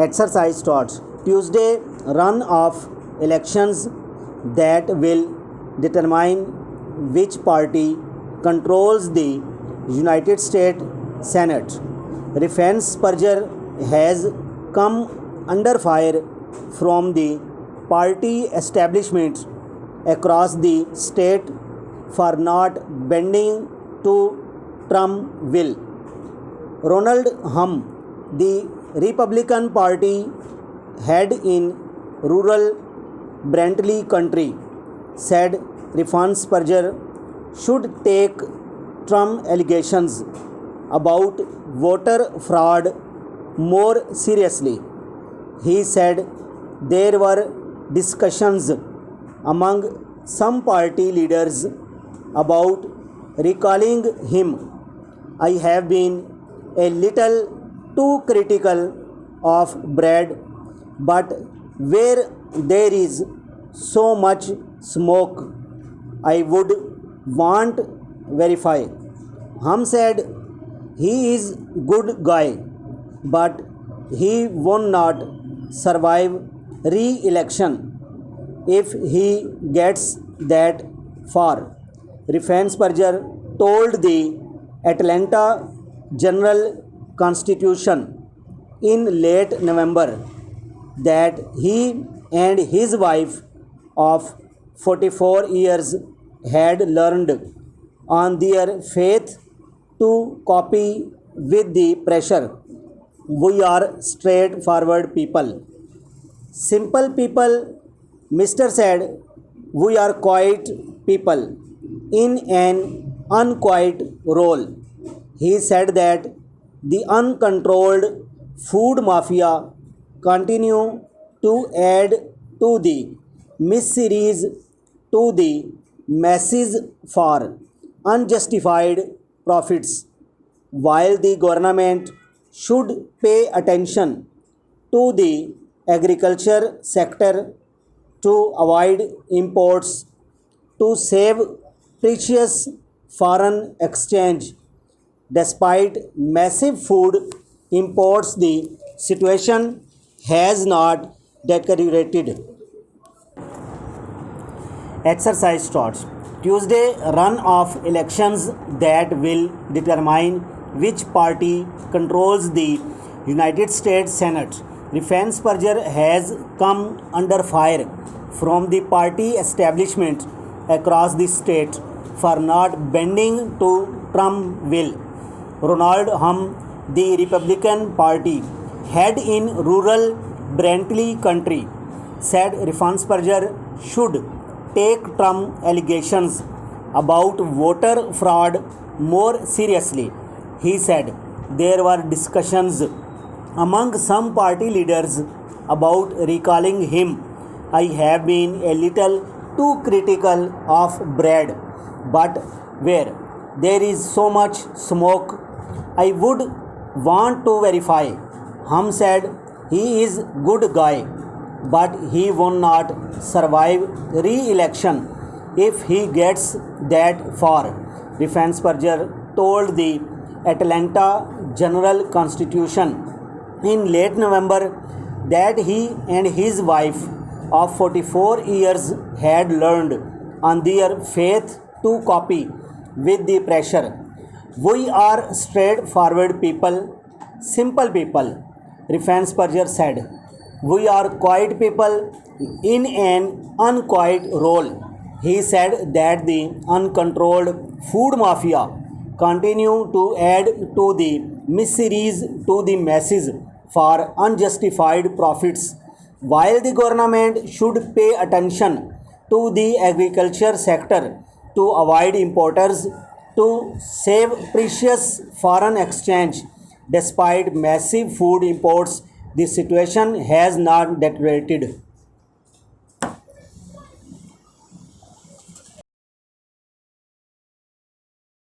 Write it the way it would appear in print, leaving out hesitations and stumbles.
Exercise starts. Tuesday, run-off elections that will determine which party controls the United States Senate. Reince Sperger has come under fire from the party establishment across the state for not bending to Trump's will. Ronald Hum, the Republican Party head in rural Brantley County, said Reince Sperger should take Trump allegations about voter fraud more seriously. He said there were discussions among some party leaders about recalling him. I have been a little too critical of Brad, but where there is so much smoke, I would want verify. Hum said he is good guy, but he will not survive re-election if he gets that far. Reince Sperger told the Atlanta Journal-Constitution in late November that he and his wife of 44 years had learned on their faith to copy with the pressure. We are straightforward people. Simple people, Mr. said, we are quiet people in an unquiet role. He said that the uncontrolled food mafia continue to add to the miseries to the masses for unjustified profits, while the government should pay attention to the agriculture sector to avoid imports to save precious foreign exchange. Despite massive food imports, the situation has not deteriorated. Exercise starts. Tuesday, run-off elections that will determine which party controls the United States Senate. Reince Sperger has come under fire from the party establishment across the state for not bending to Trump's will. Ronald Hum, the Republican Party head in rural Brantley County, said Reince Sperger should take Trump allegations about voter fraud more seriously. He said there were discussions among some party leaders about recalling him. I have been a little too critical of Brad, but where there is so much smoke, I would want to verify. Hum said he is good guy, but he will not survive re-election if he gets that far. Reince Sperger told the Atlanta Journal-Constitution in late November that he and his wife of 44 years had learned on their faith to copy with the pressure. We are straightforward people, simple people, Reince Sperger said. We are quiet people in an unquiet role. He said that the uncontrolled food mafia continue to add to the miseries to the masses for unjustified profits, while the government should pay attention to the agriculture sector to avoid importers to save precious foreign exchange. Despite massive food imports, the situation has not deteriorated.